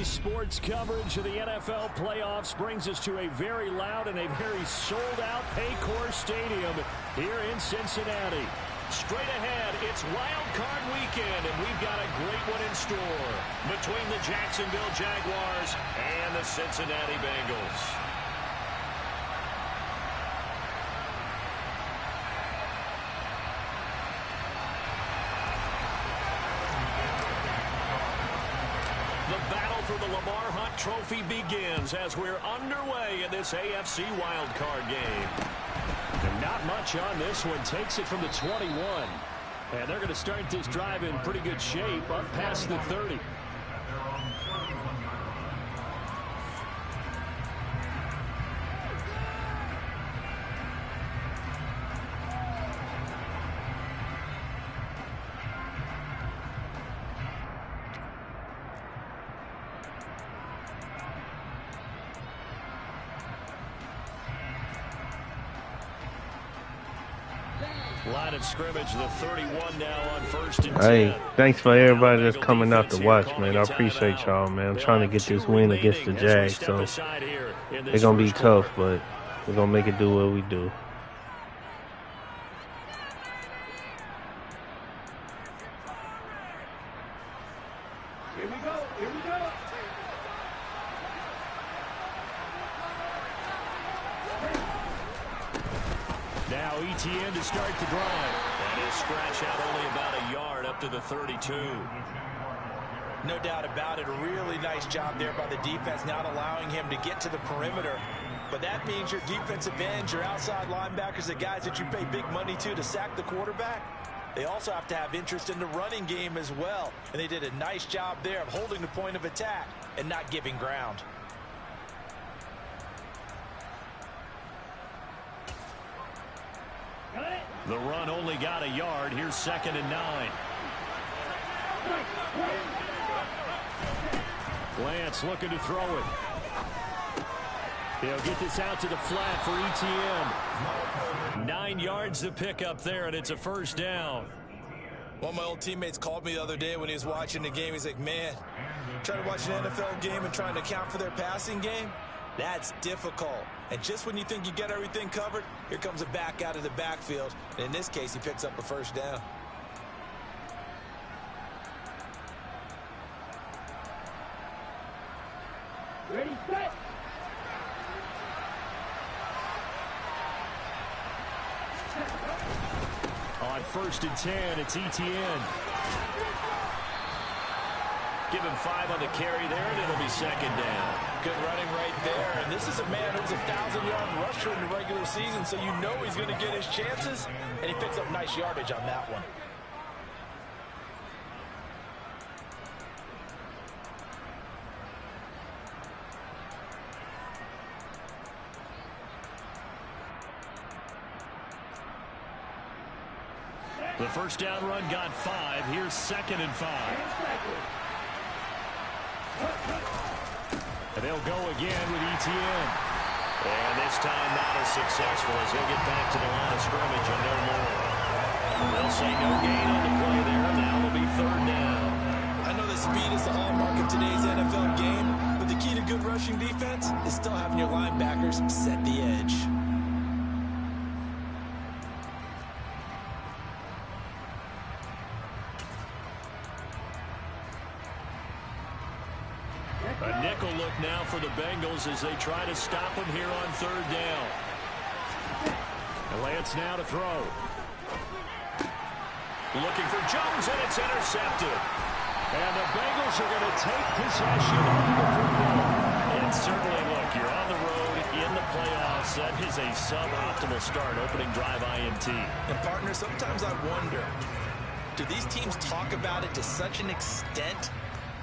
Sports coverage of the NFL playoffs brings us to a very loud and a very sold-out Paycor Stadium here in Cincinnati. Straight ahead, it's Wild Card Weekend, and we've got a great one in store between the Jacksonville Jaguars and the Cincinnati Bengals. The Lamar Hunt Trophy begins as we're underway in this AFC wildcard game. And not much on this one. Takes it from the 21. And they're going to start this drive in pretty good shape up past the 30. Line of scrimmage, the 31 now on 1st and 10. Hey, thanks for everybody that's coming out to watch, man. I appreciate y'all, man. I'm trying to get this win against the Jags, so it's going to be tough, but we're going to make it do what we do. Here we go. Here we go. Now ETN to start the drive. And he'll scratch out only about a yard up to the 32. No doubt about it. A really nice job there by the defense, not allowing him to get to the perimeter. But that means your defensive ends, your outside linebackers, the guys that you pay big money to sack the quarterback, they also have to have interest in the running game as well. And they did a nice job there of holding the point of attack and not giving ground. The run only got a yard. Here's 2nd and 9. Lance looking to throw it. He'll get this out to the flat for ETN. 9 yards to pick up there, and it's a 1st down. One of my old teammates called me the other day when he was watching the game. He's like, man, trying to watch an NFL game and trying to account for their passing game? That's difficult. And just when you think you get everything covered, here comes a back out of the backfield. And in this case, he picks up a 1st down. Ready, set. On 1st and 10, it's ETN. Give him 5 on the carry there, and it'll be 2nd down. Good running right there. And this is a man who's a 1,000-yard rusher in the regular season, so you know he's going to get his chances. And he picks up nice yardage on that one. The 1st down run got 5. Here's 2nd and 5. And they'll go again with ETN. And this time not as successful as he'll get back to the line of scrimmage and no more. They'll say no gain on the play there. Now it'll be 3rd down. I know that speed is the hallmark of today's NFL game, but the key to good rushing defense is still having your linebackers set the edge. A nickel look now for the Bengals as they try to stop him here on 3rd down. And Lance now to throw. Looking for Jones, and it's intercepted. And the Bengals are going to take possession of the football. And certainly, look, you're on the road in the playoffs. That is a suboptimal start, opening drive INT. And, partner, sometimes I wonder, do these teams talk about it to such an extent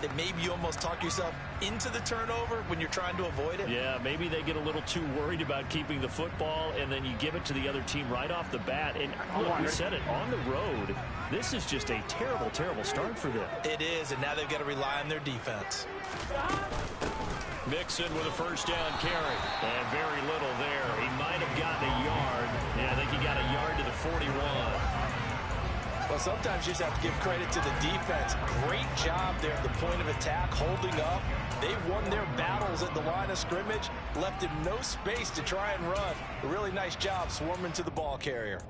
that maybe you almost talk yourself into the turnover when you're trying to avoid it? Yeah, maybe they get a little too worried about keeping the football, and then you give it to the other team right off the bat. And look, we said it, on the road, this is just a terrible, terrible start for them. It is, and now they've got to rely on their defense. Mixon with a 1st down carry. And very little there. He might have gotten a yard. Yeah, I think he got a yard to the 41. Well, sometimes you just have to give credit to the defense. Great job there at the point of attack, holding up. They won their battles at the line of scrimmage, left him no space to try and run. A really nice job swarming to the ball carrier.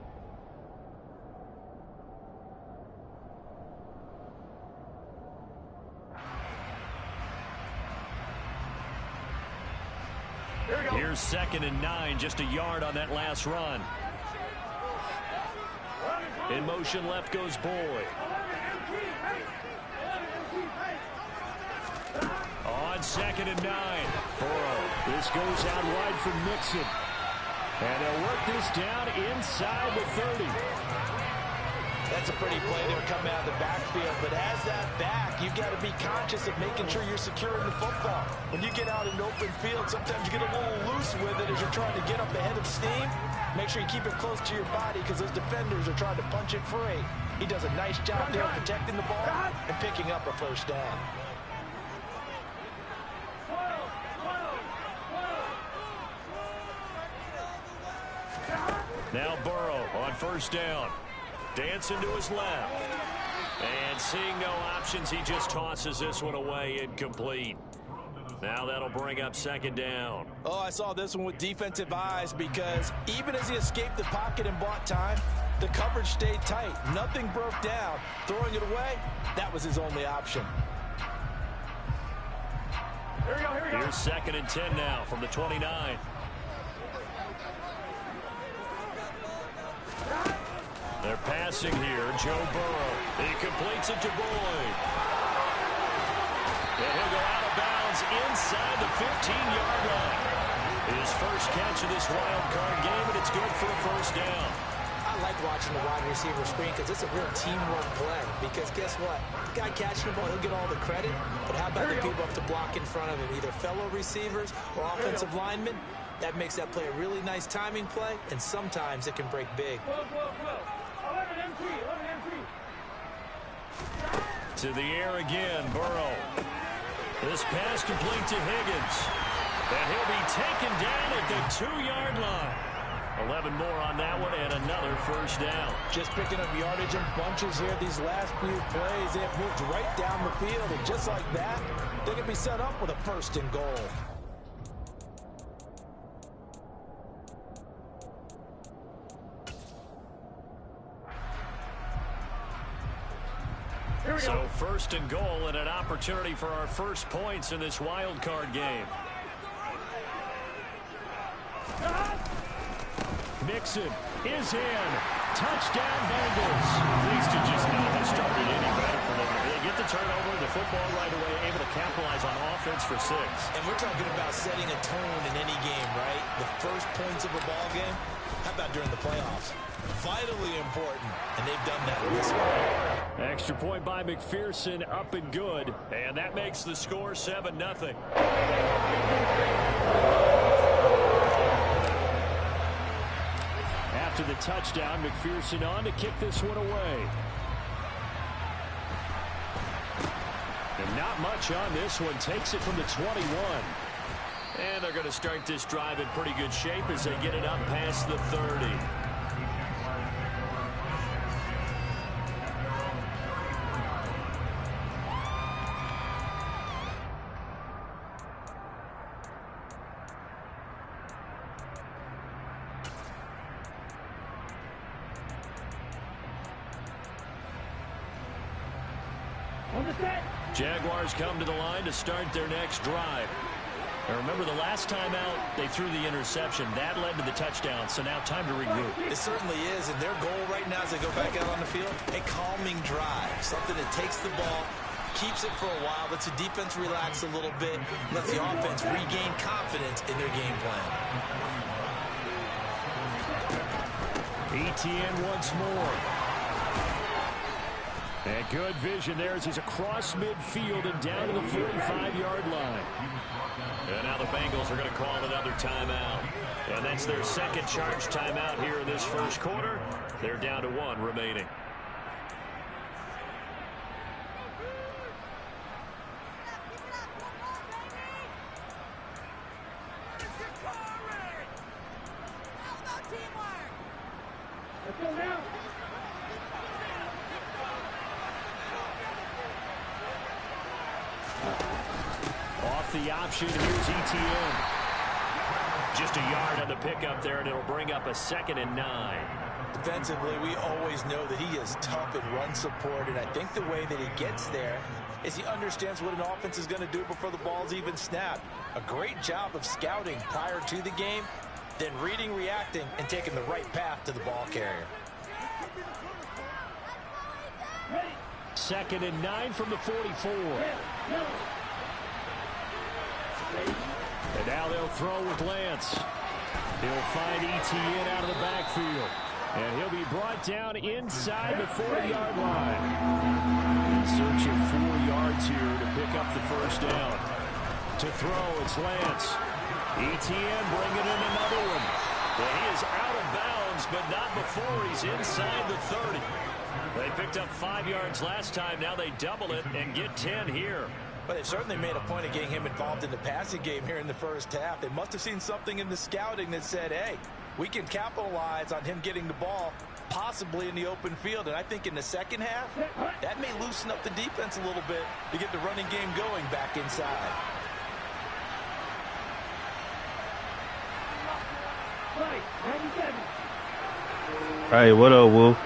Here's 2nd and 9, just a yard on that last run. In motion, left goes Boyd. On 2nd and 9, Burrow. This goes out wide for Mixon. And they'll work this down inside the 30. That's a pretty play there coming out of the backfield. But as that back, you've got to be conscious of making sure you're securing the football. When you get out in open field, sometimes you get a little loose with it as you're trying to get up ahead of steam. Make sure you keep it close to your body because those defenders are trying to punch it free. He does a nice job there protecting the ball and picking up a first down. Now Burrow on first down. Dancing to his left. And seeing no options, he just tosses this one away, incomplete. Now that'll bring up 2nd down. Oh, I saw this one with defensive eyes because even as he escaped the pocket and bought time, the coverage stayed tight. Nothing broke down. Throwing it away, that was his only option. Here we go. Here's 2nd and 10 now from the 29. They're passing here. Joe Burrow. He completes it to Boyd. And he'll go out of bounds inside the 15-yard line. His first catch of this wild card game, and it's good for a first down. I like watching the wide receiver screen because it's a real teamwork play. Because guess what? The guy catching the ball, he'll get all the credit. But how about the people up to block in front of him, either fellow receivers or offensive linemen? That makes that play a really nice timing play, and sometimes it can break big. To the air again, Burrow. This pass complete to Higgins. And he'll be taken down at the 2-yard line. 11 more on that one and another first down. Just picking up yardage in bunches here these last few plays. They have moved right down the field, and just like that, they can be set up with a 1st and goal. So 1st and goal and an opportunity for our first points in this wild card game. Mixon is in. Touchdown Bengals. Things could just not have started any better for them. They get the turnover, the football right away, able to capitalize on offense for 6. And we're talking about setting a tone in any game, right? The first points of a ball game. How about during the playoffs? Vitally important, and they've done that in this one. Extra point by McPherson, up and good. And that makes the score 7-0. After the touchdown, McPherson on to kick this one away. And not much on this one. Takes it from the 21. And they're going to start this drive in pretty good shape as they get it up past the 30. Jaguars come to the line to start their next drive. And remember, the last time out, they threw the interception. That led to the touchdown, so now time to regroup. It certainly is, and their goal right now as they go back out on the field, a calming drive, something that takes the ball, keeps it for a while, lets the defense relax a little bit, lets the offense regain confidence in their game plan. ETN once more. And good vision there as he's across midfield and down to the 45-yard line. And now the Bengals are going to call another timeout. And that's their second charge timeout here in this first quarter. They're down to 1 remaining. Let's go now. with the option. Here's ETN. Just a yard on the pickup there, and it'll bring up a 2nd and 9. Defensively, we always know that he is tough in run support, and I think the way that he gets there is he understands what an offense is going to do before the ball's even snapped. A great job of scouting prior to the game, then reading, reacting, and taking the right path to the ball carrier. 2nd and 9 from the 44. And now they'll throw with Lance. He'll find ETN out of the backfield. And he'll be brought down inside the 40-yard line. In search of 4 yards here to pick up the first down. To throw, it's Lance. ETN bringing in another one. Well, he is out of bounds, but not before he's inside the 30. They picked up 5 yards last time. Now they double it and get 10 here. But they certainly made a point of getting him involved in the passing game here in the first half. They must have seen something in the scouting that said, hey, we can capitalize on him getting the ball, possibly in the open field. And I think in the second half, that may loosen up the defense a little bit to get the running game going back inside. Hey, what up, Wolf?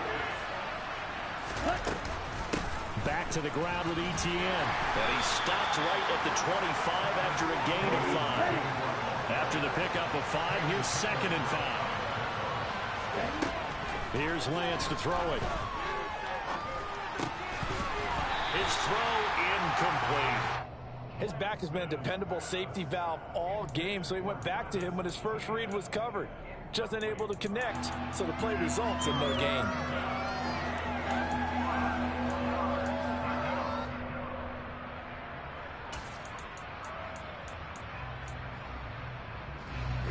Back to the ground with ETN. And he stopped right at the 25 after a gain of 5. After the pickup of 5, here's 2nd and 5. Here's Lance to throw it. His throw incomplete. His back has been a dependable safety valve all game, so he went back to him when his first read was covered. Just unable to connect, so the play results in no gain.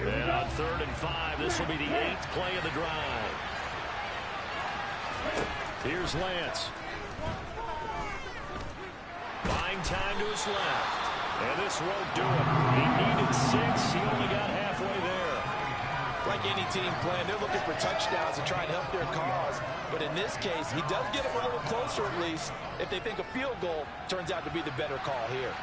And on 3rd and 5, this will be the 8th play of the drive. Here's Lance. Buying time to his left. And this won't do it. He needed 6. He only got halfway there. Like any team playing, they're looking for touchdowns to try and help their cause. But in this case, he does get them a little closer at least if they think a field goal turns out to be the better call here.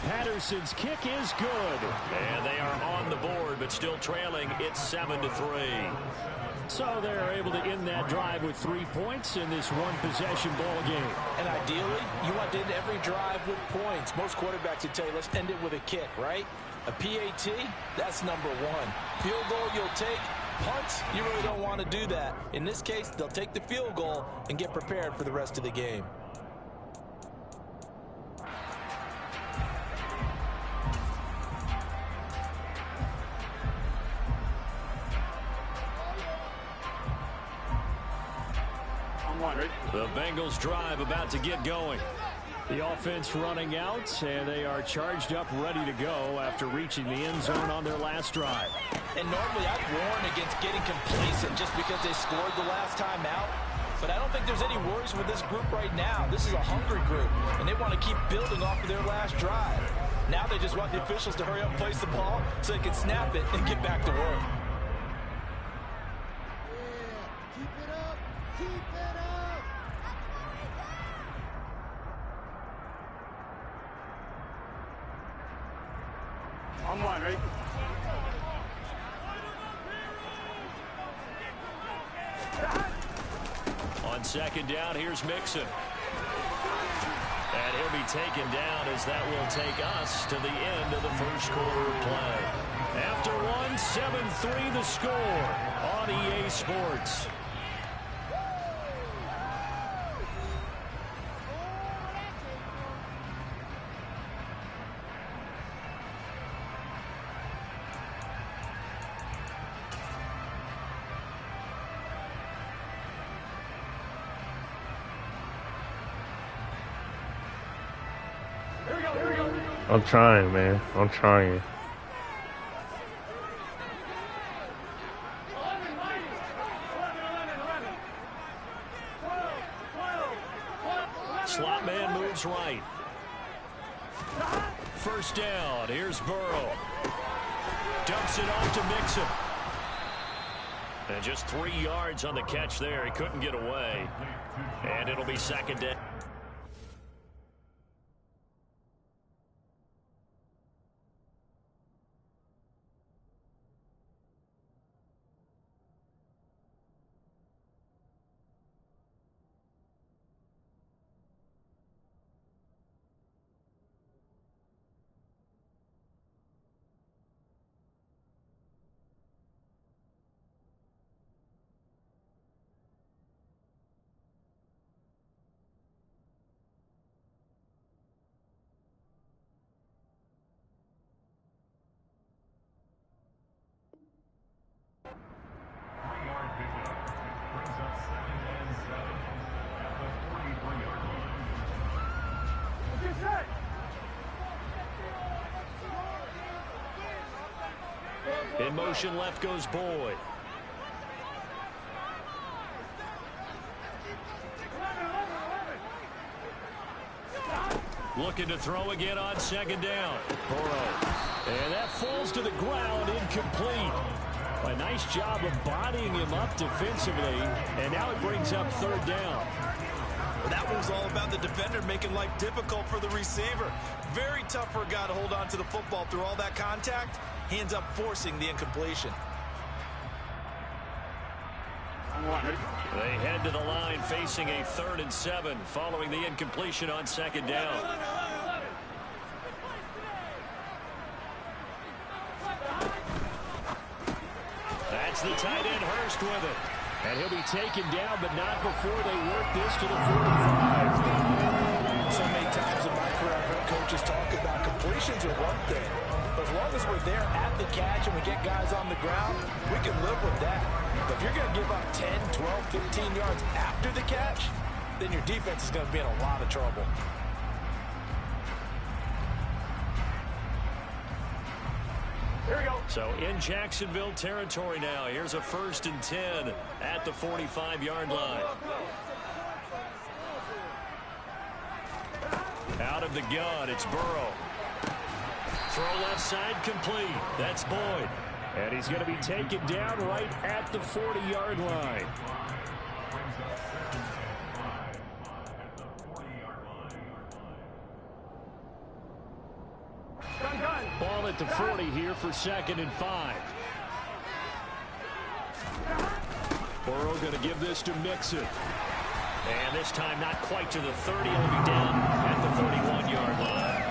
Patterson's kick is good. And they are on the board, but still trailing. It's 7-3. So they're able to end that drive with 3 points in this one-possession ball game. And ideally, you want to end every drive with points. Most quarterbacks would tell you, let's end it with a kick, right? A PAT, that's number 1. Field goal, you'll take. Punts, you really don't want to do that. In this case, they'll take the field goal and get prepared for the rest of the game. The Bengals drive about to get going. The offense running out, and they are charged up, ready to go after reaching the end zone on their last drive. And normally I'd warn against getting complacent just because they scored the last time out. But I don't think there's any worries with this group right now. This is a hungry group, and they want to keep building off of their last drive. Now they just want the officials to hurry up and place the ball so they can snap it and get back to work. On one, ready? On 2nd down, here's Mixon. And he'll be taken down as that will take us to the end of the first quarter of play. After one, 7-3 the score on EA Sports. I'm trying, man. I'm trying. Slot man moves right. First down. Here's Burrow. Dumps it off to Mixon. And just 3 yards on the catch there. He couldn't get away. And it'll be second down. In motion, left goes Boyd. Looking to throw again on second down. Burrow. And that falls to the ground, incomplete. A nice job of bodying him up defensively, and now it brings up third down. That was all about the defender making life difficult for the receiver. Very tough for a guy to hold on to the football through all that contact. He ends up forcing the incompletion. They head to the line facing a 3rd and 7 following the incompletion on second down. That's the tight end Hurst with it. And he'll be taken down, but not before they work this to the 45. So many times in my career, I've heard coaches talk about completions are one thing. But as long as we're there at the catch and we get guys on the ground, we can live with that. But if you're going to give up 10, 12, 15 yards after the catch, then your defense is going to be in a lot of trouble. Here we go. So in Jacksonville territory now. Here's a 1st and 10 at the 45-yard line. Out of the gun, it's Burrow. Throw left side complete. That's Boyd. And he's going to be taken down right at the 40-yard line. Ball at the 40 here for 2nd and 5. Burrow going to give this to Mixon. And this time not quite to the 30. He'll be down at the 31-yard line.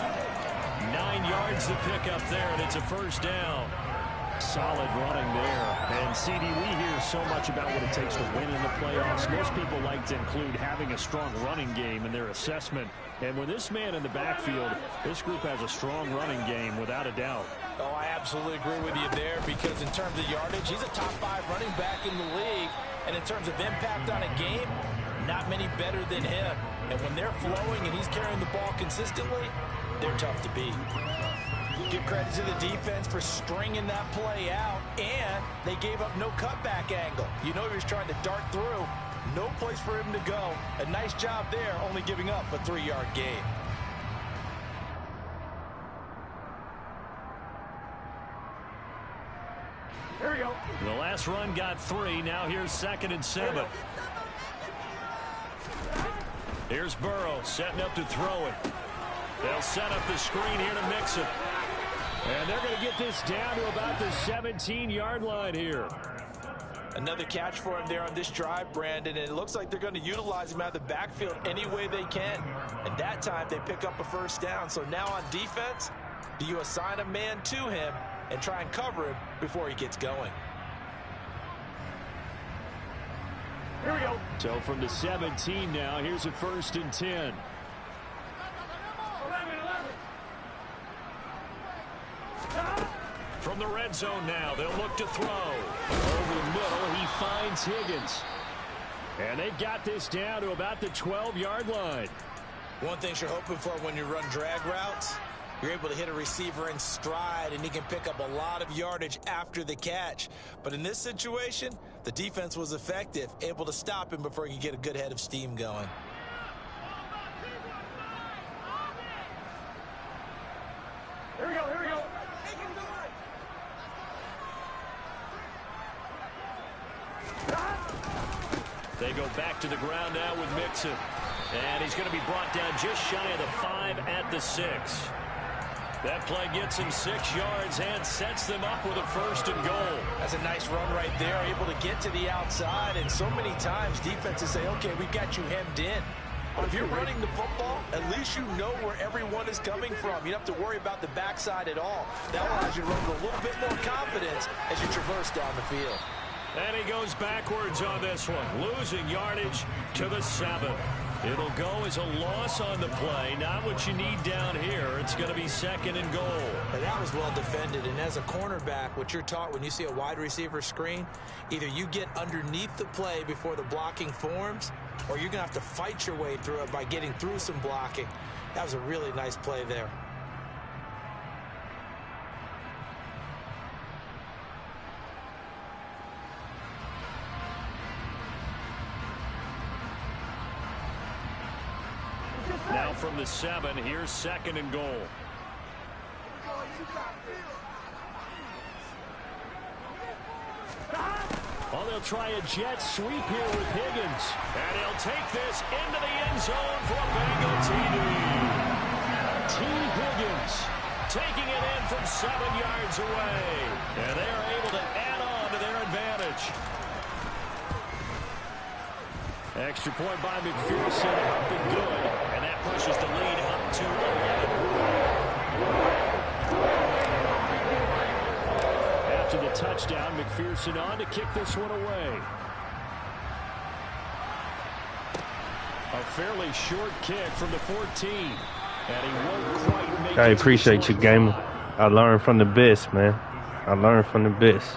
9 yards to pick up there, and it's a 1st down. Solid running there. And, CD, we hear so much about what it takes to win in the playoffs. Most people like to include having a strong running game in their assessment. And with this man in the backfield, this group has a strong running game without a doubt. Oh, I absolutely agree with you there, because in terms of yardage, he's a top 5 running back in the league. And in terms of impact on a game, not many better than him. And when they're flowing and he's carrying the ball consistently, they're tough to beat. Give credit to the defense for stringing that play out, and they gave up no cutback angle. You know he was trying to dart through. No place for him to go. A nice job there, only giving up a 3-yard gain. Here we go. The last run got 3. Now here's 2nd and 7. Here's Burrow setting up to throw it. They'll set up the screen here to Mixon. And they're going to get this down to about the 17-yard line here. Another catch for him there on this drive, Brandon, and it looks like they're going to utilize him out of the backfield any way they can. And that time they pick up a 1st down. So now on defense, do you assign a man to him and try and cover him before he gets going? Here we go. So from the 17 now, here's a 1st and 10. 11. From the red zone now, they'll look to throw. Over the middle, he finds Higgins. And they've got this down to about the 12-yard line. One thing you're hoping for when you run drag routes, you're able to hit a receiver in stride, and he can pick up a lot of yardage after the catch. But in this situation, the defense was effective, able to stop him before he could get a good head of steam going. Here we go. Here we go. They go back to the ground now with Mixon. And he's going to be brought down just shy of the 5 at the 6. That play gets him 6 yards and sets them up with a 1st and goal. That's a nice run right there, able to get to the outside. And so many times defenses say, okay, we've got you hemmed in. But if you're running the football, at least you know where everyone is coming from. You don't have to worry about the backside at all. That allows you to run with a little bit more confidence as you traverse down the field. And he goes backwards on this one, losing yardage to the 7. It'll go as a loss on the play. Not what you need down here. It's going to be 2nd and goal. And that was well defended. And as a cornerback, what you're taught when you see a wide receiver screen, either you get underneath the play before the blocking forms, or you're going to have to fight your way through it by getting through some blocking. That was a really nice play there. Now from the 7, here's 2nd and goal. Oh, they'll try a jet sweep here with Higgins. And he'll take this into the end zone for a Bengal TD. T. Higgins taking it in from 7 yards away. And they are able to add on to their advantage. Extra point by McPherson up and good. And that pushes the lead up to 11. After the touchdown, McPherson on to kick this one away. A fairly short kick from the 14. And he won't quite make it. I appreciate you, gamer. I learned from the best, man. I learned from the best.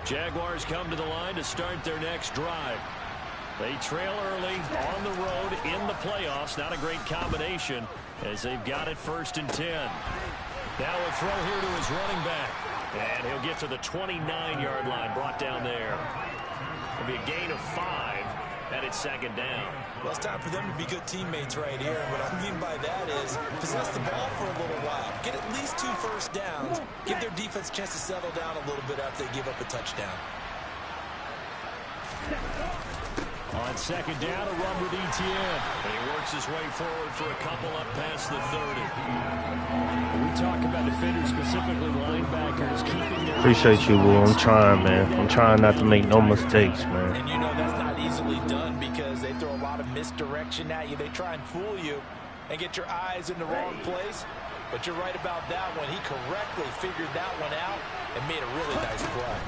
Jaguars come to the line to start their next drive. They trail early on the road in the playoffs. Not a great combination as they've got it 1st and 10. Now a throw here to his running back. And he'll get to the 29-yard line, brought down there. It'll be a gain of 5, and it's 2nd down. Well, it's time for them to be good teammates right here. And what I mean by that is possess the ball for a little while. Get at least 2 first downs. Give their defense a chance to settle down a little bit after they give up a touchdown. On 2nd down, a run with Etienne. And he works his way forward for a couple up past the 30. We talk about defenders, specifically linebackers, keeping their... Appreciate you, Will. I'm trying, man. I'm trying not to make no mistakes, man. And you know that's not easily done because they throw a lot of misdirection at you. They try and fool you and get your eyes in the wrong place. But you're right about that one. He correctly figured that one out and made a really nice play.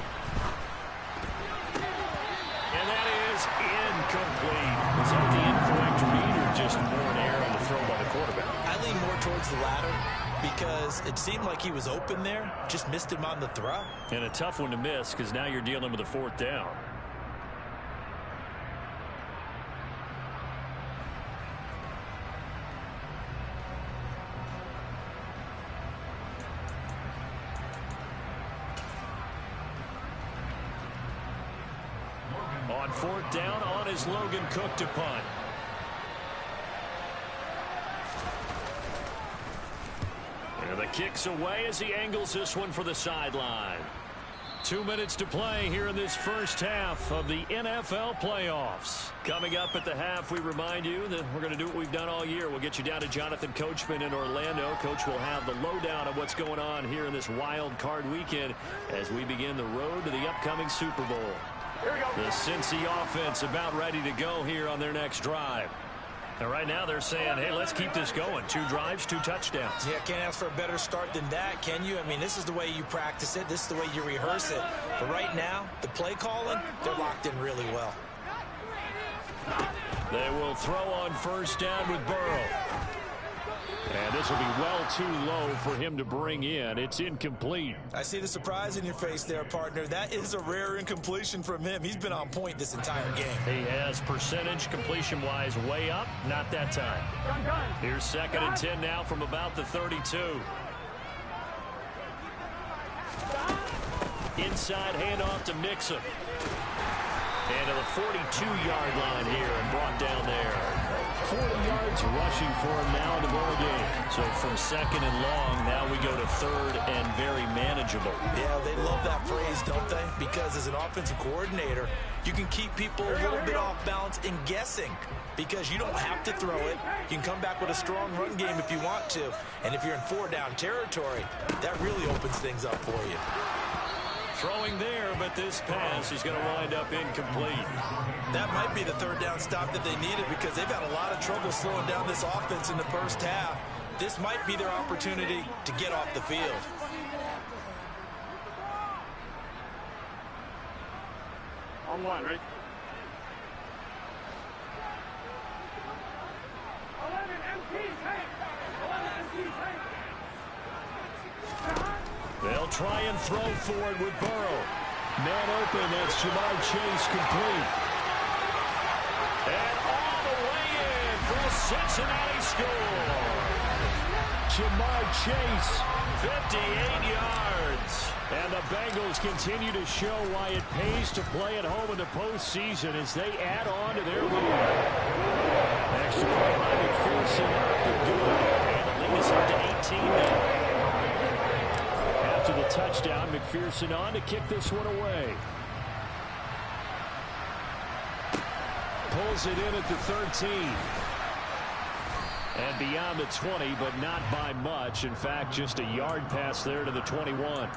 And that is incomplete. Was that the incorrect read or just more an error on the throw by the quarterback? I lean more towards the latter because it seemed like he was open there, just missed him on the throw. And a tough one to miss because now you're dealing with a 4th down. On 4th down, on is Logan Cook to punt. And the kick's away as he angles this one for the sideline. 2 minutes to play here in this first half of the NFL playoffs. Coming up at the half, we remind you that we're going to do what we've done all year. We'll get you down to Jonathan Coachman in Orlando. Coach will have the lowdown of what's going on here in this wild card weekend as we begin the road to the upcoming Super Bowl. The Cincy offense about ready to go here on their next drive. And right now they're saying, hey, let's keep this going. 2 drives, 2 touchdowns. Yeah, can't ask for a better start than that, can you? I mean, this is the way you practice it. This is the way you rehearse it. But right now, the play calling, they're locked in really well. They will throw on 1st down with Burrow. And this will be well too low for him to bring in. It's incomplete. I see the surprise in your face there, partner. That is a rare incompletion from him. He's been on point this entire game. He has percentage completion-wise way up. Not that time. Here's 2nd and 10 now from about the 32. Inside handoff to Mixon. And to the 42-yard line here and brought down there. 40 yards rushing for him now in the ball game. So from second and long, now we go to third and very manageable. Yeah, they love that phrase, don't they? Because as an offensive coordinator, you can keep people a little bit off balance and guessing because you don't have to throw it. You can come back with a strong run game if you want to. And if you're in 4-down territory, that really opens things up for you. Throwing there, but this pass is going to wind up incomplete. That might be the third down stop that they needed because they've had a lot of trouble slowing down this offense in the first half. This might be their opportunity to get off the field. On one, right? 11 MT tank. 11 MT tank. They'll try and throw for it with Burrow. Man open, that's Jamar Chase complete. And all the way in for a Cincinnati score. Jamar Chase, 58 yards. And the Bengals continue to show why it pays to play at home in the postseason as they add on to their lead. Extra point by McPherson up and good. And the lead is up to 18 now. After the touchdown, McPherson on to kick this one away. Pulls it in at the 13. And beyond the 20, but not by much. In fact, just a yard pass there to the 21.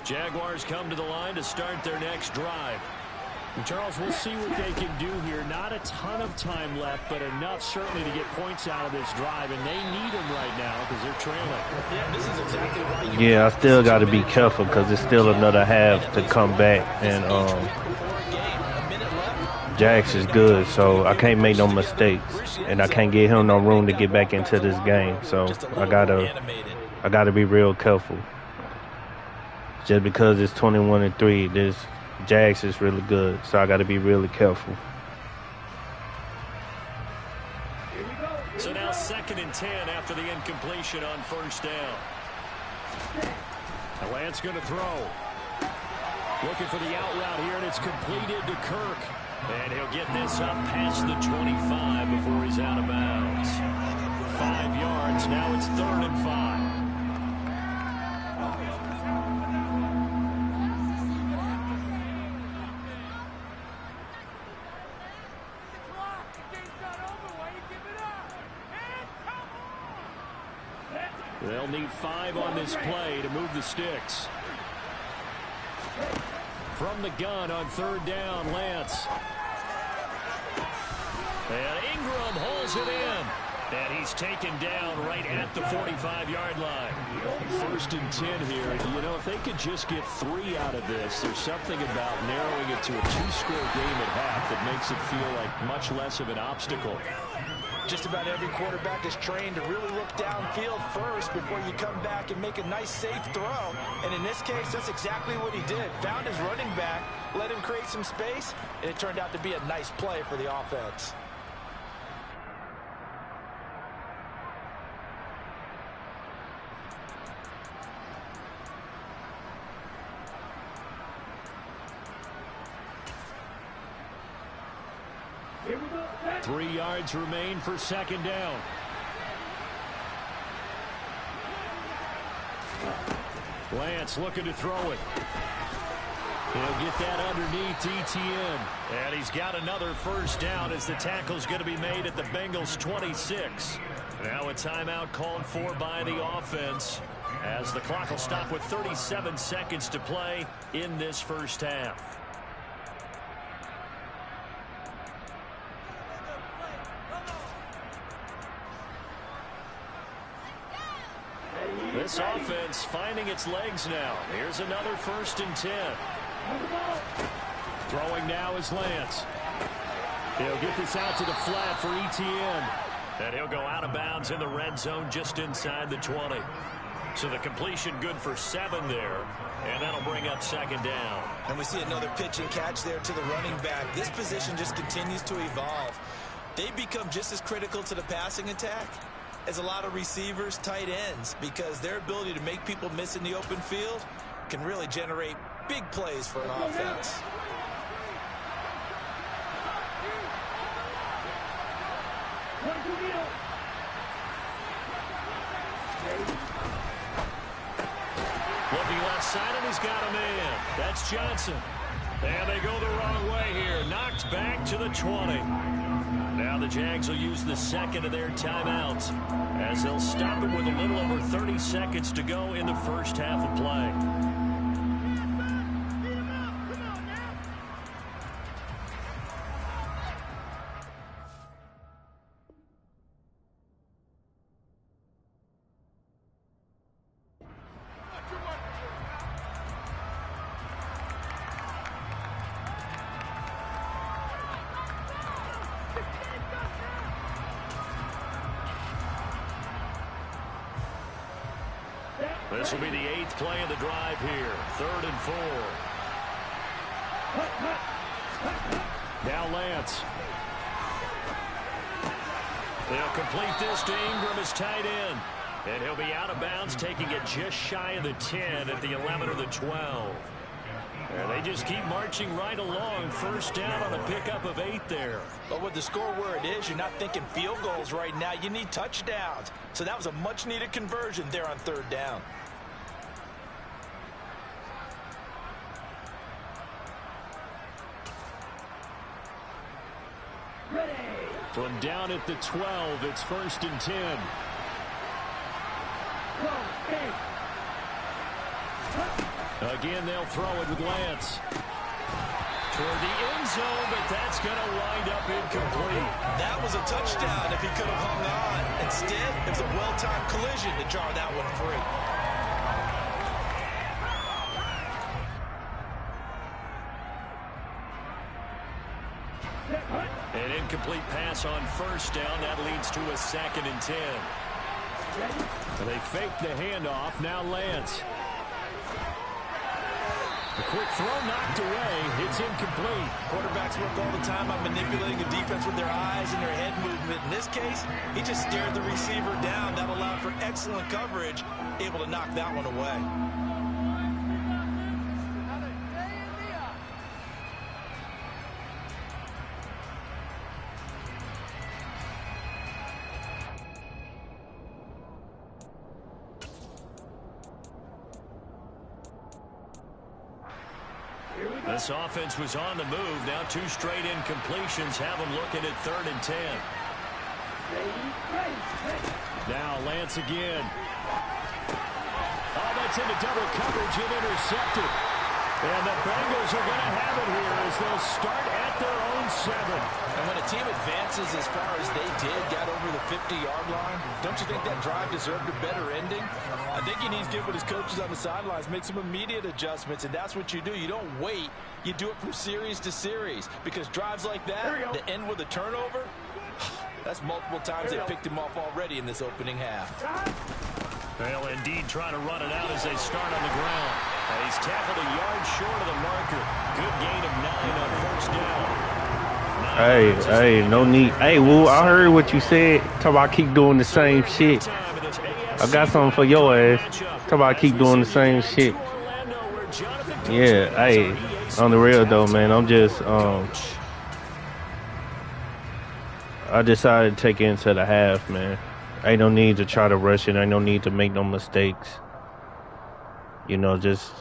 Jaguars come to the line to start their next drive. And Charles, we'll see what they can do here. Not a ton of time left, but enough certainly to get points out of this drive, and they need them right now because they're trailing. Yeah, this is exactly right. Yeah, I still got to be careful because it's still another half to come back, and Jags is good, so I can't make no mistakes, and I can't give him no room to get back into this game. So I gotta be real careful. Just because it's 21-3, this Jags is really good, so I got to be really careful. So now 2nd and 10 after the incompletion on first down. Lance going to throw. Looking for the out route here, and it's completed to Kirk. And he'll get this up past the 25 before he's out of bounds. 5 yards, now it's 3rd and 5. They'll need 5 on this play to move the sticks. From the gun on 3rd down, Lance. And Ingram holds it in. And he's taken down right at the 45-yard line. 1st and 10 here. You know, if they could just get 3 out of this, there's something about narrowing it to a 2-score game at half that makes it feel like much less of an obstacle. Just about every quarterback is trained to really look downfield first before you come back and make a nice, safe throw. And in this case, that's exactly what he did. Found his running back, let him create some space, and it turned out to be a nice play for the offense. Here we go. 3 yards remain for 2nd down. Lance looking to throw it. He'll get that underneath Etienne. And he's got another 1st down as the tackle's going to be made at the Bengals 26. Now a timeout called for by the offense as the clock will stop with 37 seconds to play in this first half. This offense finding its legs now. Here's another 1st and 10. Throwing now is Lance. He'll get this out to the flat for Etienne. And he'll go out of bounds in the red zone just inside the 20. So the completion good for 7 there. And that'll bring up 2nd down. And we see another pitch and catch there to the running back. This position just continues to evolve. They become just as critical to the passing attack as a lot of receivers, tight ends, because their ability to make people miss in the open field can really generate big plays for an offense. Looking left side, and he's got a man. That's Johnson. And they go the wrong way here. Knocked back to the 20. Now the Jags will use the 2nd of their timeouts as they'll stop it with a little over 30 seconds to go in the first half of play. This will be the 8th play of the drive here. 3rd and 4. Now Lance. They'll complete this to Ingram as tight end. And he'll be out of bounds, taking it just shy of the 10 at the 11 or the 12. And they just keep marching right along. 1st down on a pickup of 8 there. But with the score where it is, you're not thinking field goals right now. You need touchdowns. So that was a much-needed conversion there on 3rd down. From down at the 12, it's 1st and 10. Again, they'll throw it with Lance. Toward the end zone, but that's going to wind up incomplete. That was a touchdown if he could have hung on. Instead, it was a well-timed collision to jar that one free. An incomplete pass on 1st down. That leads to a 2nd and 10. And they fake the handoff. Now Lance. A quick throw knocked away. It's incomplete. Quarterbacks work all the time on manipulating the defense with their eyes and their head movement. In this case, he just stared the receiver down. That allowed for excellent coverage, able to knock that one away. This offense was on the move. Now 2 straight incompletions have them looking at 3rd and 10. Now Lance again. Oh, that's into double coverage and intercepted. And the Bengals are going to have it here as they'll start at their own 7. And when a team advances as far as they did, got over the 50-yard line, don't you think that drive deserved a better ending? I think he needs to get with his coaches on the sidelines, make some immediate adjustments, and that's what you do. You don't wait. You do it from series to series, because drives like that, that end with a turnover, that's multiple times they picked him off already in this opening half. They'll indeed try to run it out as they start on the ground. And he's tackled a yard short of the marker. Good gain of 9 on 1st down. Hey, no need. Hey, Woo, I heard what you said. Talk about keep doing the same shit. I got something for your ass. Talk about keep doing the same shit. Yeah, hey, on the real though, man, I'm just, I decided to take it into the half, man. Ain't no need to try to rush it. Ain't no need to make no mistakes. You know, just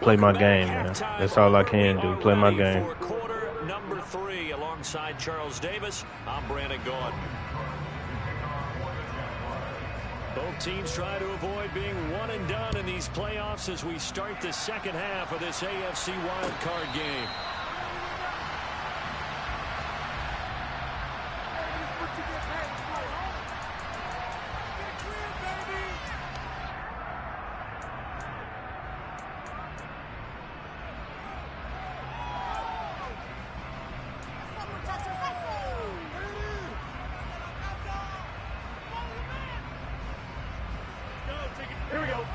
play my game, man. That's all I can do. Play my game. Quarter number 3 alongside Charles Davis. I'm Brandon Gaudin. Both teams try to avoid being one and done in these playoffs as we start the 2nd half of this AFC wildcard game.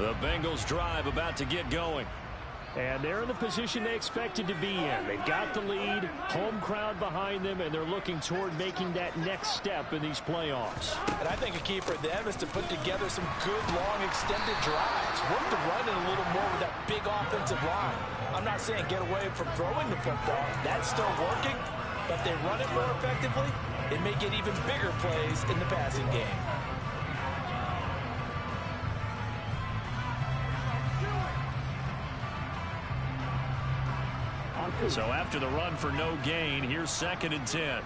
The Bengals drive about to get going. And they're in the position they expected to be in. They've got the lead, home crowd behind them, and they're looking toward making that next step in these playoffs. And I think a key for them is to put together some good, long, extended drives. Work the run in a little more with that big offensive line. I'm not saying get away from throwing the football. That's still working. But if they run it more effectively, it may get even bigger plays in the passing game. So after the run for no gain, here's 2nd and 10.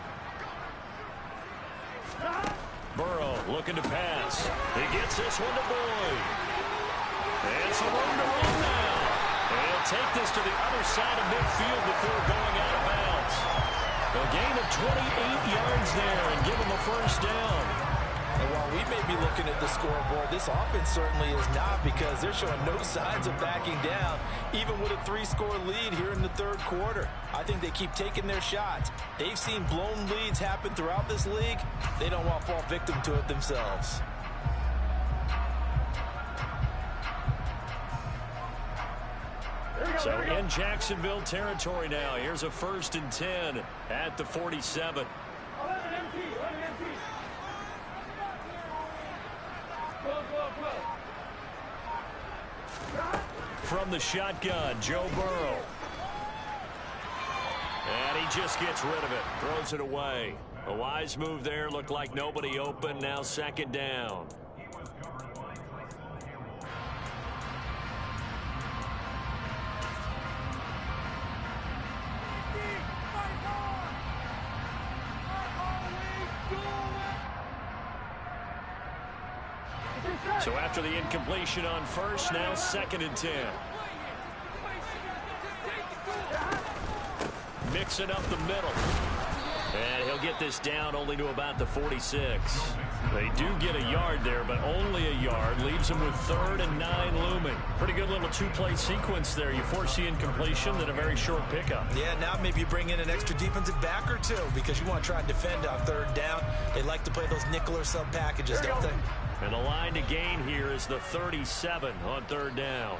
Burrow looking to pass. He gets this one to Boyd. And some room to run now. And he'll take this to the other side of midfield before going out of bounds. A gain of 28 yards there and give him a first down. And while we may be looking at the scoreboard, this offense certainly is not, because they're showing no signs of backing down, even with a 3-score lead here in the 3rd quarter. I think they keep taking their shots. They've seen blown leads happen throughout this league. They don't want to fall victim to it themselves. So in Jacksonville territory now, here's a 1st and 10 at the 47. From the shotgun, Joe Burrow. And he just gets rid of it, throws it away. A wise move there, looked like nobody open, now 2nd down. So after the incompletion on first, now 2nd and 10. Mixing up the middle. And he'll get this down only to about the 46. They do get a yard there, but only a yard. Leaves them with 3rd and 9 looming. Pretty good little 2-play sequence there. You force the incompletion, then a very short pickup. Yeah, now maybe you bring in an extra defensive back or two, because you want to try and defend on 3rd down. They like to play those nickel or sub packages, don't they? And the line to gain here is the 37 on 3rd down.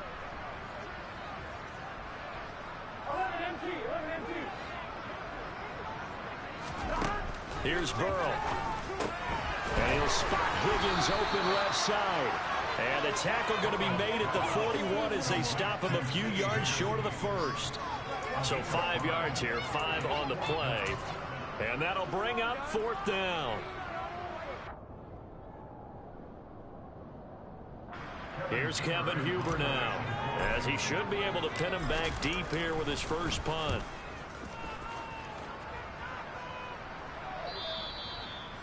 Here's Burrow. And he'll spot Higgins open left side. And the tackle going to be made at the 41 as they stop him a few yards short of the 1st. So 5 yards here, 5 on the play. And that'll bring up 4th down. Here's Kevin Huber now, as he should be able to pin him back deep here with his first punt.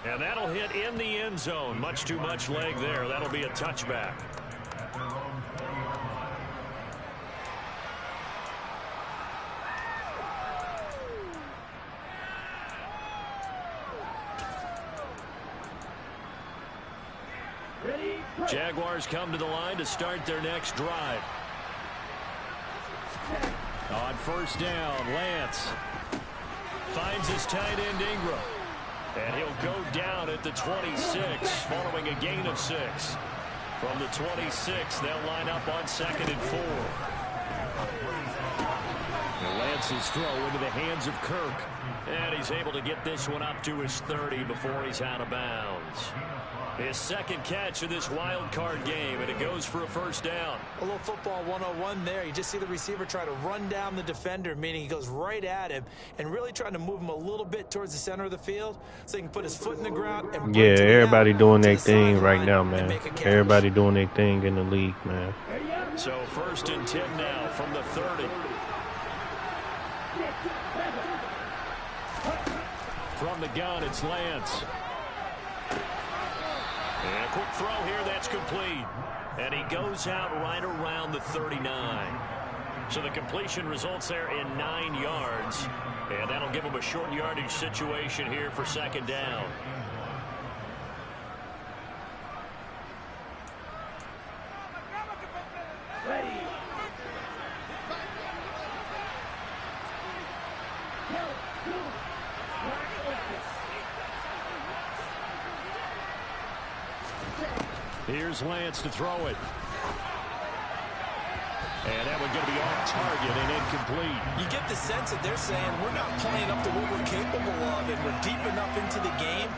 And that'll hit in the end zone. Much too much leg there. That'll be a touchback. Jaguars come to the line to start their next drive. On 1st down, Lance finds his tight end Ingram. And he'll go down at the 26 following a gain of 6. From the 26, they'll line up on 2nd and 4. And Lance's throw into the hands of Kirk. And he's able to get this one up to his 30 before he's out of bounds. His 2nd catch of this wild card game, and it goes for a 1st down. A little football 101 there. You just see the receiver try to run down the defender, meaning he goes right at him and really trying to move him a little bit towards the center of the field so he can put his foot in the ground. And yeah, everybody doing their thing right now, man. Everybody doing their thing in the league, man. So 1st and 10 now from the 30. From the gun, it's Lance. And a quick throw here, that's complete. And he goes out right around the 39. So the completion results there in 9 yards. And that'll give him a short yardage situation here for 2nd down. Here's Lance to throw it. And that one going to be off target and incomplete. You get the sense that they're saying we're not playing up to what we're capable of, and we're deep enough into the game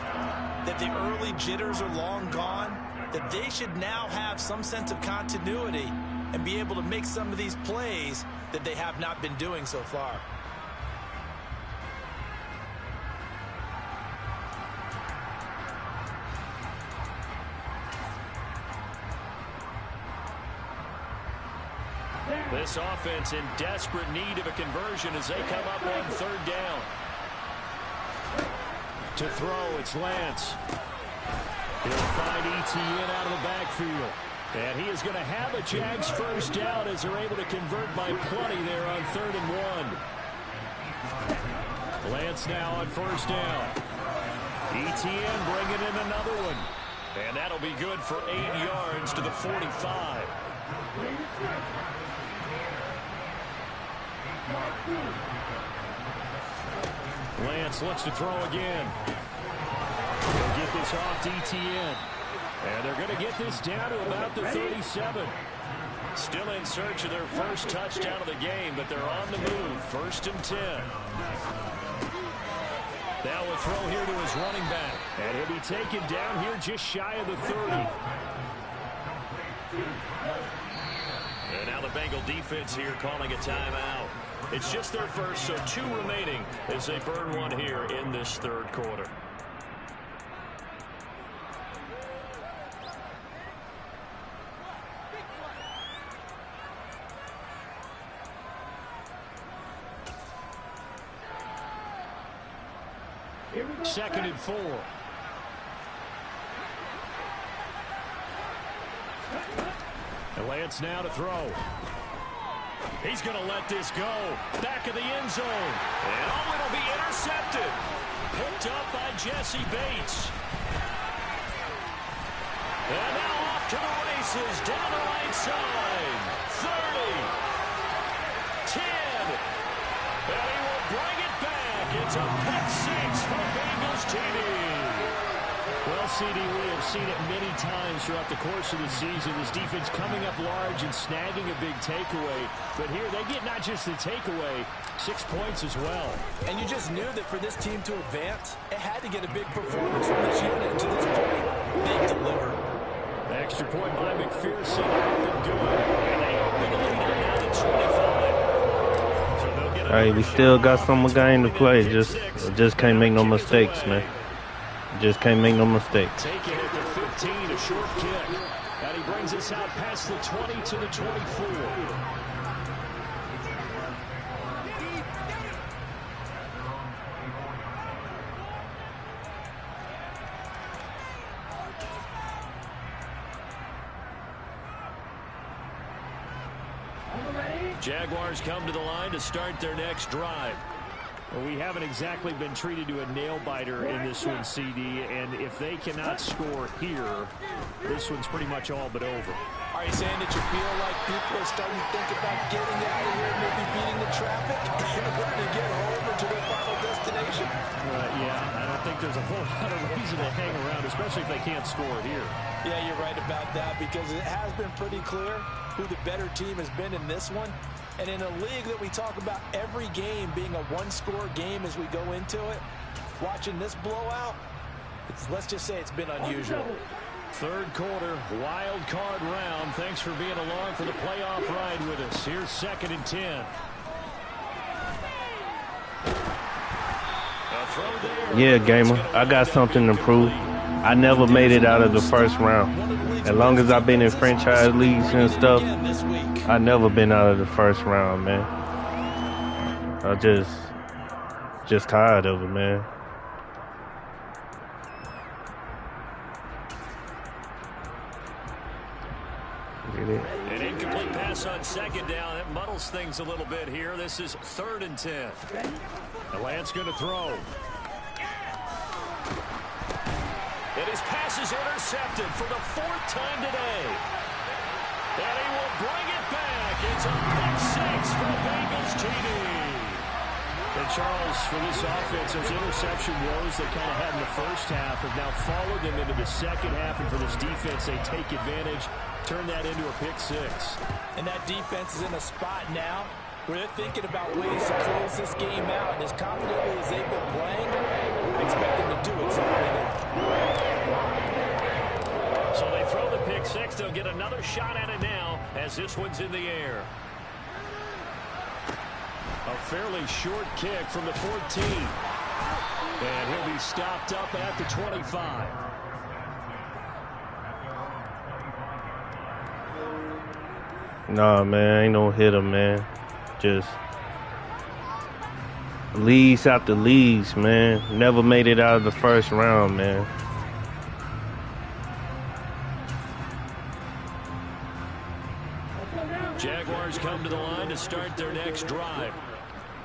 that the early jitters are long gone, that they should now have some sense of continuity and be able to make some of these plays that they have not been doing so far. This offense in desperate need of a conversion as they come up on third down. To throw, it's Lance. He'll find Etienne out of the backfield. And he is going to have a Jags first down as they're able to convert by plenty there on 3rd and 1. Lance now on first down. Etienne bringing in another one. And that'll be good for 8 yards to the 45. Lance looks to throw again. They'll get this off to Etienne. And they're going to get this down to about the 37. Still in search of their first touchdown of the game, but they're on the move. 1st and 10. Now we'll throw here to his running back. And he'll be taken down here just shy of the 30. And now the Bengal defense here calling a timeout. It's just their first, so 2 remaining as they burn one here in this 3rd quarter. Second and 4. And Lance now to throw. He's going to let this go. Back of the end zone. And oh, it'll be intercepted. Picked up by Jesse Bates. And now off to the races down the right side. 30. 10. And he will bring it back. It's a pick 6 for the Bengals team. Well, CD, we have seen it many times throughout the course of the season. This defense coming up large and snagging a big takeaway. But here they get not just the takeaway, 6 points as well. And you just knew that for this team to advance, it had to get a big performance from this unit. To this point, they delivered. Extra point by McPherson. Been good. And they open the lead up now to 25. So they'll get Hey, we still got some game to play. Just can't make no mistakes, man. Just can't make no mistakes. Taking it to 15, a short kick. And he brings us out past the 20 to the 24. Jaguars come to the line to start their next drive. Well, we haven't exactly been treated to a nail-biter in this one, CD, and if they cannot score here, this one's pretty much all but over. Are you saying that you feel like people are starting to think about getting out of here and maybe beating the traffic in order to get home or to their final destination? Yeah, I don't think there's a whole lot of reason to hang around, especially if they can't score here. Yeah, you're right about that, because it has been pretty clear who the better team has been in this one. And in a league that we talk about every game being a one-score game as we go into it, watching this blowout, let's just say it's been unusual. 3rd quarter, wild card round. Thanks for being along for the playoff ride with us. Here's 2nd and 10. Yeah, gamer, I got something to prove. I never made it out of the first round. As long as I've been in franchise leagues and stuff, I never been out of the first round, man. I just tired of it, man. An incomplete pass on 2nd down. That muddles things a little bit here. This is 3rd and 10. The Lance going to throw. And his pass is intercepted for the 4th time today. And he will bring it back. It's a pick 6 for the Bengals TD. And Charles, for this offense, those interception woes they kind of had in the first half have now followed them into the second half. And for this defense, they take advantage, turn that into a pick six. And that defense is in a spot now where they're thinking about ways to close this game out. And as confidently as they've been playing, I expect them to do exactly that. So they throw the pick six. They'll get another shot at it now as this one's in the air. A fairly short kick from the 14. And he'll be stopped up at the 25. Nah, man, ain't no hitter, man. Just leads after leads, man. Never made it out of the first round, man. Jaguars come to the line to start their next drive.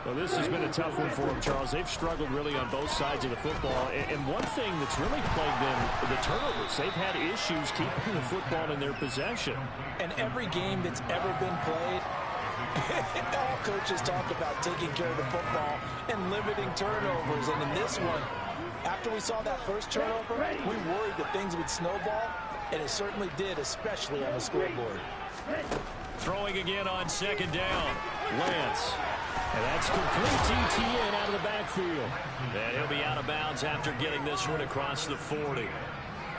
Well, this has been a tough one for them, Charles. They've struggled really on both sides of the football. And one thing that's really plagued them, the turnovers. They've had issues keeping the football in their possession. And every game that's ever been played, all coaches talk about taking care of the football and limiting turnovers. And in this one, after we saw that first turnover, we worried that things would snowball. And it certainly did, especially on the scoreboard. Throwing again on second down. Lance. And that's complete TTN out of the backfield. And he'll be out of bounds after getting this one across the 40.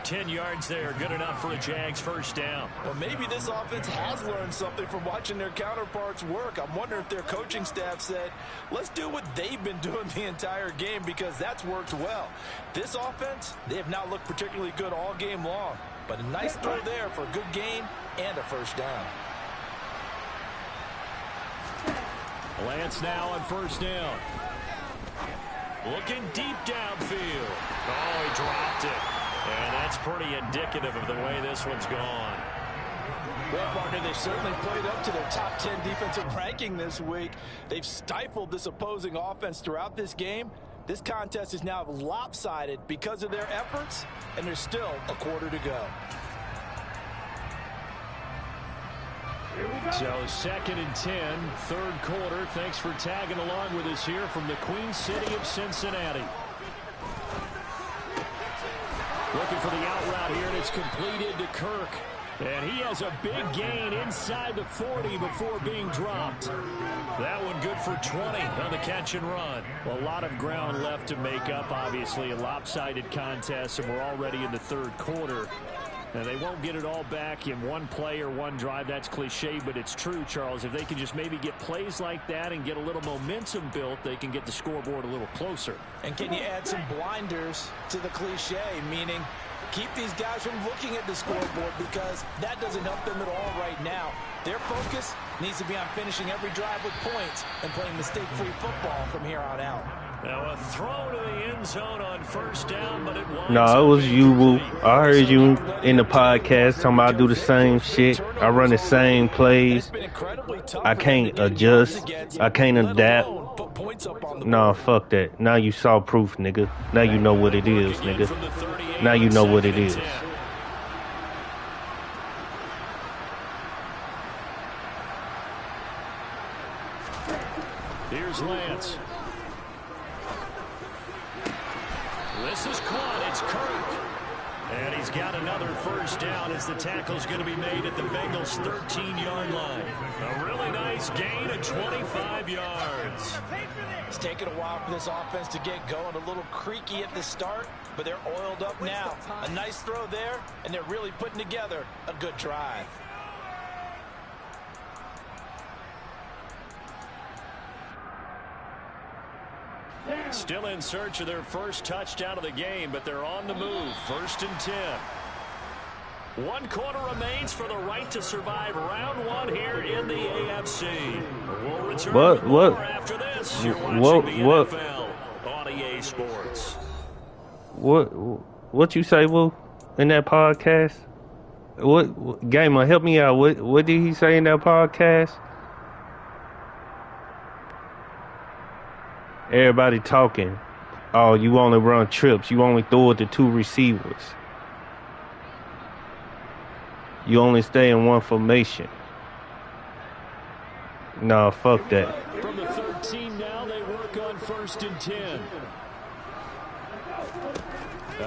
10 yards there, good enough for a Jags first down. Well, maybe this offense has learned something from watching their counterparts work. I'm wondering if their coaching staff said, let's do what they've been doing the entire game, because that's worked well. This offense, they have not looked particularly good all game long. But a nice throw there for a good gain and a first down. Lance now on first down. Looking deep downfield. Oh, he dropped it. And that's pretty indicative of the way this one's gone. Well, partner, they've certainly played up to their top 10 defensive ranking this week. They've stifled this opposing offense throughout this game. This contest is now lopsided because of their efforts, and there's still a quarter to go. So second and 10, third quarter. Thanks for tagging along with us here from the Queen City of Cincinnati. Looking for the out route here, and it's completed to Kirk. And he has a big gain inside the 40 before being dropped. That one good for 20 on the catch and run. Well, a lot of ground left to make up, obviously. A lopsided contest, and we're already in the third quarter. And they won't get it all back in one play or one drive. That's cliche, but it's true, Charles. If they can just maybe get plays like that and get a little momentum built, they can get the scoreboard a little closer. And can you add some blinders to the cliche, meaning keep these guys from looking at the scoreboard, because that doesn't help them at all right now. Their focus needs to be on finishing every drive with points and playing mistake-free football from here on out. Now a throw to the end zone on first down, but it was. No, it was you, Woo. I heard you in the podcast talking about I do the same shit. I run the same plays. I can't adjust. I can't adapt. Nah, fuck that. Now you saw proof, nigga. Now you know what it is, nigga. Now you know what it is. Here's Lance. This is caught. It's Kirk. And he's got another first down as the tackle's going to be made at the Bengals' 13-yard line. A really nice gain of 25 yards. It's taken a while for this offense to get going. A little creaky at the start, but they're oiled up now. A nice throw there, and they're really putting together a good drive. Still in search of their first touchdown of the game, but they're on the move. First and 10. 1 quarter remains for the right to survive round one here in the AFC. We'll return with more after this. You're watching the NFL on EA Sports. What you say, Woo, in that podcast? What Gamer, help me out. What did he say in that podcast? Everybody talking. Oh, you only run trips. You only throw it to 2 receivers. You only stay in one formation. Nah, fuck that. From the 13 now, they work mark on 1st and 10.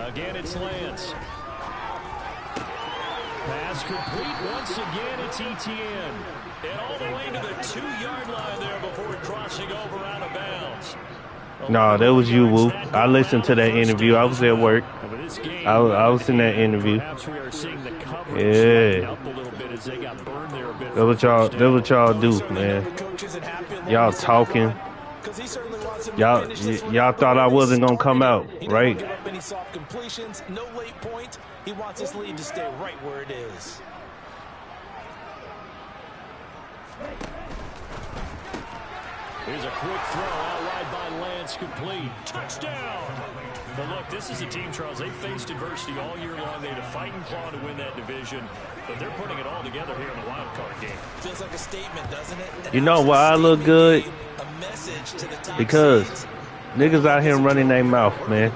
Again, it's Lance. Pass complete once again. It's Etienne. And all the way to the 2-yard line there before crossing over out of bounds. No, that was you, Woo. I listened to that interview. I was at work. I was in that interview. Yeah. That's what y'all do, man. Y'all talking. Y'all thought I wasn't gonna come out, right? No late point. He wants his lead to stay right where it is. Here's a quick throw out wide by Lance, complete. Touchdown! But look, this is a team, Charles, they faced adversity all year long. They had to fight and claw to win that division, but they're putting it all together here in the wild card game. Feels like a statement, doesn't it? You know why I look good? Because niggas out here running their mouth, man.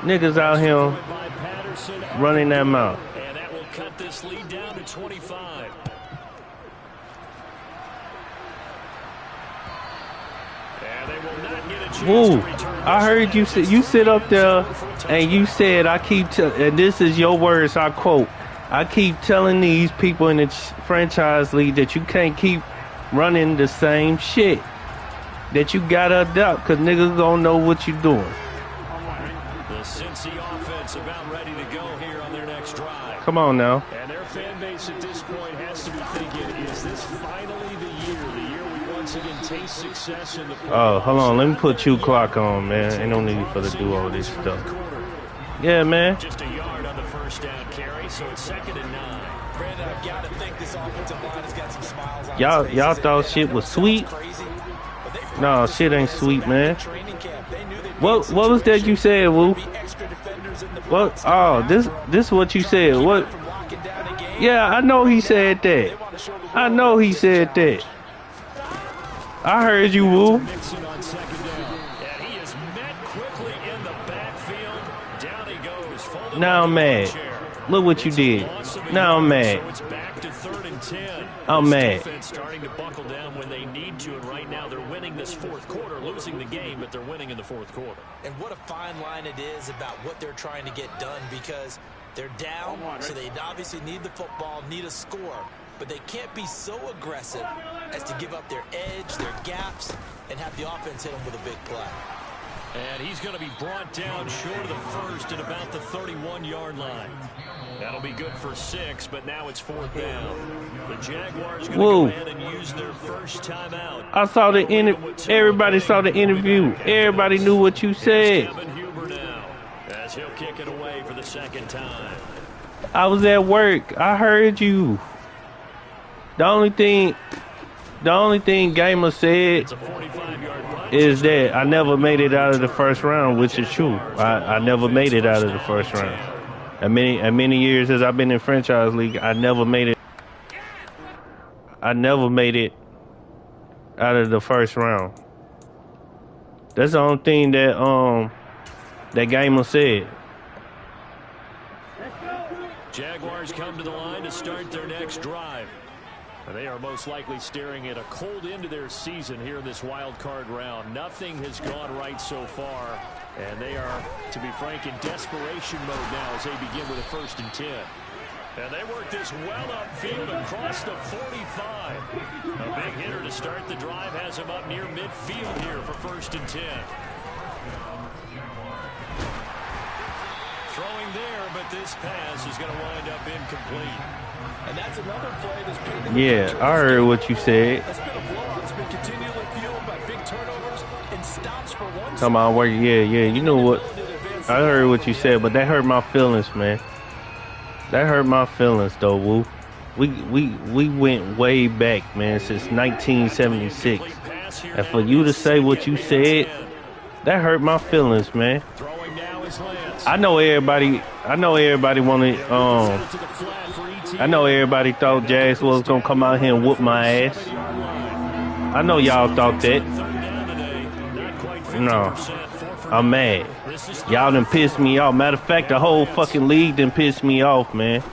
Niggas out here running their mouth. And that will cut this lead down to 25. Woo! I heard you sit up there and you said and this is your words, I quote, I keep telling these people in the franchise league that you can't keep running the same shit. That you gotta adapt because niggas don't know what you're doing. The Cincy offense about ready to go here on their next drive. Come on now. And their fan base at this point has to be thinking, is this finally the year we once again taste success in the playoffs? Oh, hold on. Let me put you clock on, man. Ain't no need for to do all this stuff. Yeah, man. Just a yard on the first down carry, so it's 2nd and 9. Brandon, I've got to think this offensive line has got some smiles on Y'all thought shit was sweet? No, shit ain't sweet, man. What was that you said, Woo? What? Oh, this what you said. What? Yeah, I know he said that. I know he said that. I heard you, Woo. Now I'm mad. Look what you did. Now I'm mad. I'm mad. Starting to buckle down when they need to, and right now they're winning this 4th quarter, losing the game, but they're winning in the 4th quarter. And what a fine line it is about what they're trying to get done, because they're down, so they obviously need the football, need a score, but they can't be so aggressive as to give up their edge, their gaps, and have the offense hit them with a big play. And he's going to be brought down short of the first at about the 31-yard line. That'll be good for 6, but now it's 4th down. The Jaguars going to go ahead and use their first timeout. I saw the everybody saw the interview. Everybody knew what you said. Now, as he'll kick it away for the 2nd time. I was at work. I heard you. The only thing Gamer said is that I never made it out of the first round, which is true. I never made it out of the first round. And many years as I've been in franchise league, I never made it out of the first round. That's the only thing that Gamer said. Jaguars come to the line to start their next drive. And they are most likely staring at a cold end to their season here in this wild card round. Nothing has gone right so far, and they are, to be frank, in desperation mode now as they begin with a 1st and 10. And they work this well upfield across the 45. A big hitter to start the drive has him up near midfield here for 1st and 10. Throwing there, but this pass is going to wind up incomplete. And that's another play that's been yeah, I heard what you said. It's been a blowout. It's been continually fueled by big turnovers and stops for one. Come on, work. Yeah. You know what? I heard what you said, but that hurt my feelings, man. That hurt my feelings, though, Woo. We went way back, man, since 1976. And for you to say what you said, that hurt my feelings, man. I know everybody wanted I know everybody thought Jags was gonna come out here and whoop my ass. I know y'all thought that. No, I'm mad. Y'all done pissed me off. Matter of fact, the whole fucking league done pissed me off, man.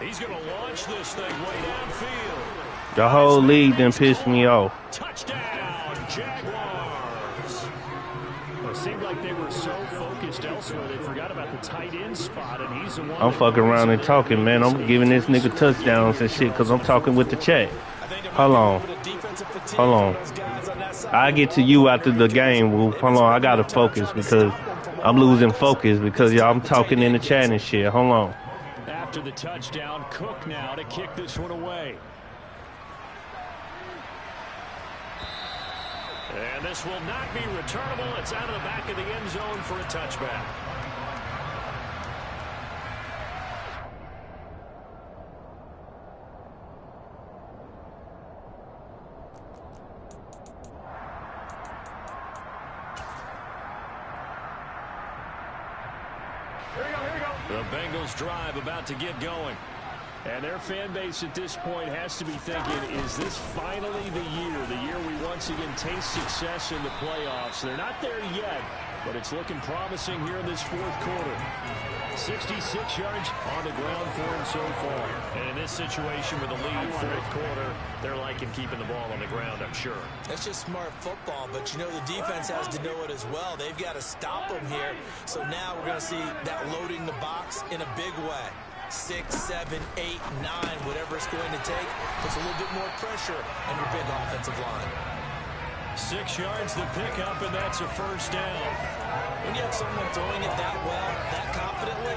He's gonna launch this thing way downfield. The whole league done pissed me off. Touchdown, Jaguars. noticed elsewhere they forgot about the tight end spot, and he's the one. I'm fucking around and talking, man. I'm giving this nigga touchdowns and shit because I'm talking with the chat. Hold on. Hold on. I get to you after the game, Woo. Hold on. I got to focus because I'm losing focus because y'all I'm talking in the chat and shit. Hold on. After the touchdown, Cook now to kick this one away. And this will not be returnable. It's out of the back of the end zone for a touchback. The Bengals drive about to get going. And their fan base at this point has to be thinking, is this finally the year we once again taste success in the playoffs? They're not there yet, but it's looking promising here in this fourth quarter. 66 yards on the ground for him so far. And in this situation with a lead fourth quarter, they're liking keeping the ball on the ground, I'm sure. That's just smart football, but you know the defense has to know it as well. They've got to stop them here. So now we're going to see that loading the box in a big way. 6, 7, 8, 9, whatever it's going to take, puts a little bit more pressure on your big offensive line. 6 yards to pick up, and that's a first down. When you have someone throwing it that well, that confidently,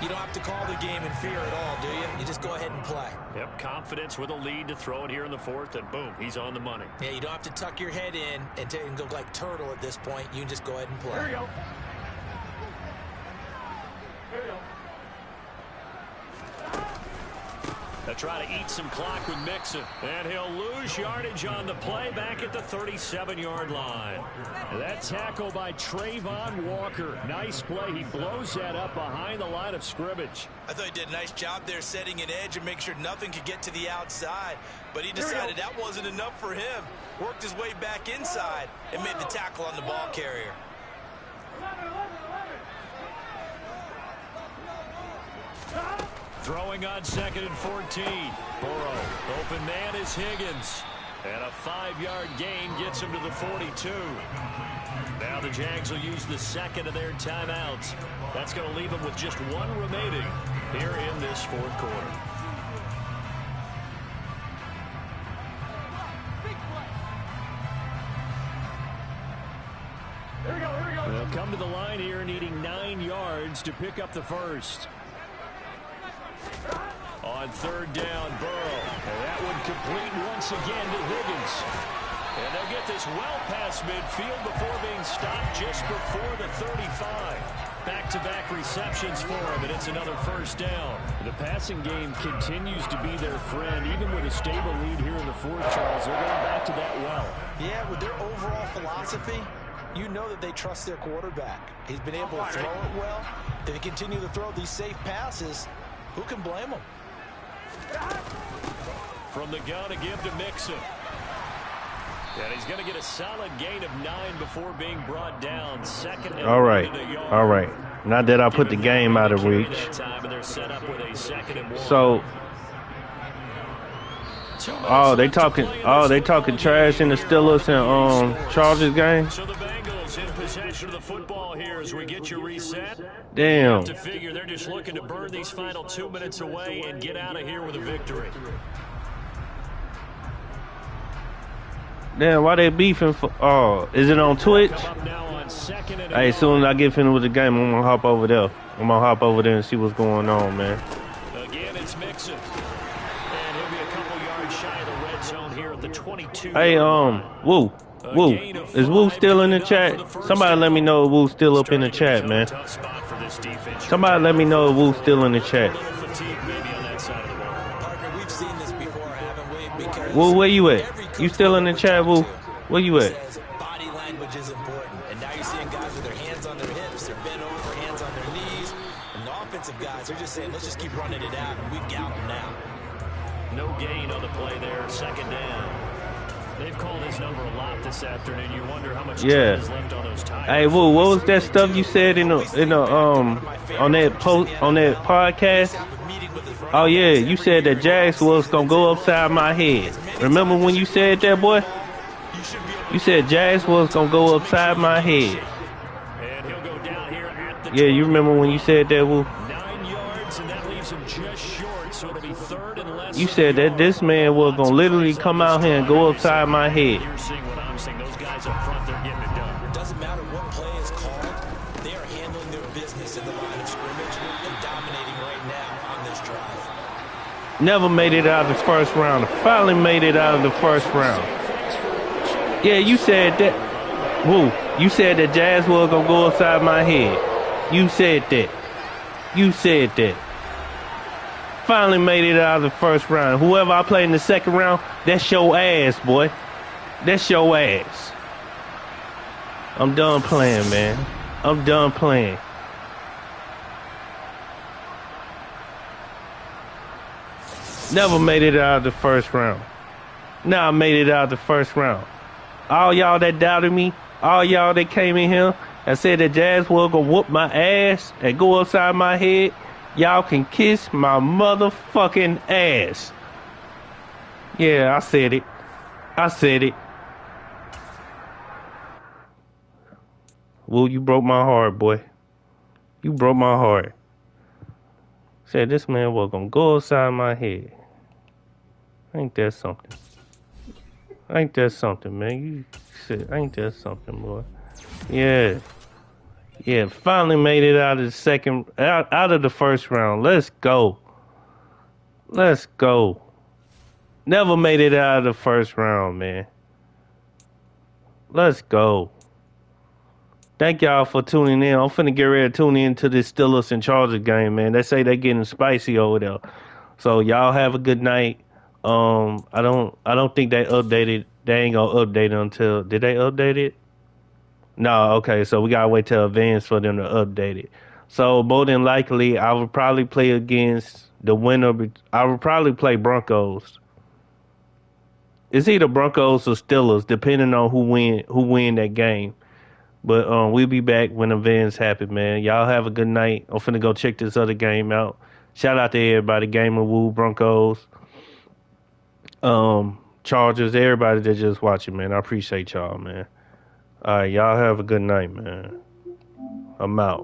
you don't have to call the game in fear at all, do you? You just go ahead and play. Yep, confidence with a lead to throw it here in the fourth, and boom, he's on the money. Yeah, you don't have to tuck your head in and go like turtle at this point. You can just go ahead and play. Here we go. Here we go. They'll try to eat some clock with Mixon. And he'll lose yardage on the play back at the 37-yard line. That tackle by Trayvon Walker. Nice play. He blows that up behind the line of scrimmage. I thought he did a nice job there setting an edge and make sure nothing could get to the outside. But he decided that wasn't enough for him. Worked his way back inside and made the tackle on the ball carrier. 11. Throwing on 2nd and 14. Burrow. Open man is Higgins. And a 5-yard gain gets him to the 42. Now the Jags will use the second of their timeouts. That's going to leave them with just one remaining here in this fourth quarter. Here we go, here we go. They'll come to the line here needing 9 yards to pick up the first. On 3rd down, Burrow. And that one complete once again to Higgins. And they'll get this well past midfield before being stopped just before the 35. Back-to-back receptions for him, and it's another first down. The passing game continues to be their friend. Even with a stable lead here in the fourth, Charles, they're going back to that well. Yeah, with their overall philosophy, you know that they trust their quarterback. He's been able to throw it well. If they continue to throw these safe passes, who can blame them? From the gun, a give to Mixon. And he's going to get a solid gain of 9 before being brought down. 2nd and all right. All right. Not that I put the game out of reach. So, they talking trash in the Steelers and Chargers game. So the Bengals in possession of the football here as we get you reset. Damn. To figure they're just looking to burn these final 2 minutes away and get out of here with a victory. Damn, why they beefing for? Oh, is it on Twitch? Hey, as soon as I get finished with the game, I'm gonna hop over there. I'm gonna hop over there and see what's going on, man. Again, it's Mixon. And he'll be a couple yards shy of the red zone here at the 22. Hey, Woo. Is Woo still in the chat? Somebody let me know if Woo's still up in the chat, man. Somebody let me know if Woo's still in the chat. Woo, where you at? You still in the chat, Woo? Where you at? Body language is important. And now you're seeing guys with their hands on their hips, they're bent over, hands on their knees. And the offensive guys, they're just saying, let's just keep running it out, and we've got them now. No gain on the play there, 2nd down. They've called his number a lot this afternoon. You wonder how much time is left on those tires. Hey, Woo, what was that stuff you said on that podcast? Oh yeah, you said that Jags was gonna go upside my head. Remember when you said that, boy? You said Jags was gonna go upside my head. And he'll go down here at Yeah, you remember when you said that, Woo? 9 yards, and that leaves him just short, so it'll be third and less. You said that this man was going to literally come out here and go upside my head. You're seeing what I'm seeing. Those guys up front, they're getting it done. It doesn't matter what play is called. They are handling their business in the line of scrimmage and dominating right now on this drive. Never made it out of the first round. Finally made it out of the first round. Yeah, you said that. Woo, you said that Jazz was going to go upside my head. You said that. You said that. Finally made it out of the first round. Whoever I play in the second round, that's your ass, boy. That's your ass. I'm done playing, man. I'm done playing. Never made it out of the first round. Now I made it out of the first round. All y'all that doubted me, all y'all that came in here and said that Jazz was gonna whoop my ass and go upside my head, y'all can kiss my motherfucking ass. Yeah, I said it. I said it. Well, you broke my heart, boy. You broke my heart. Said this man was gonna go upside my head. Ain't that something? Ain't that something, man? You said, ain't that something, boy? Yeah. Yeah, finally made it out of the second, out of the first round. Let's go. Let's go. Never made it out of the first round, man. Let's go. Thank y'all for tuning in. I'm finna get ready to tune in to this Steelers and Chargers game, man. They say they getting spicy over there. So y'all have a good night. I don't think they updated. They ain't gonna update it until, did they update it? No, okay, so we gotta wait till advance for them to update it. So more than likely, I would probably play against the winner. I would probably play Broncos. It's either Broncos or Steelers, depending on who win that game. But we'll be back when events happen, man. Y'all have a good night. I'm finna go check this other game out. Shout out to everybody, Gamer Woo, Broncos, Chargers, everybody that just watching, man. I appreciate y'all, man. All right, y'all have a good night, man. I'm out.